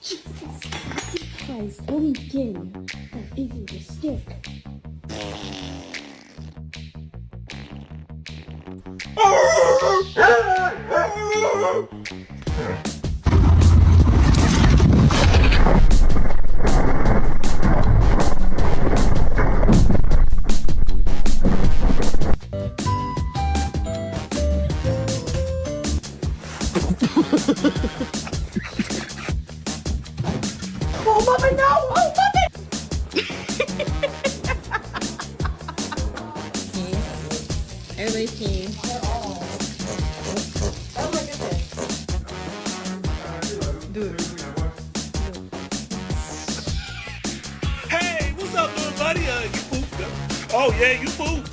Jesus Christ, weekend. That easy to stick. Oh, mommy, no! Oh, mommy! Everybody's team. Oh my goodness. Hey, what's up, little buddy? You pooped. Oh, yeah, you pooped.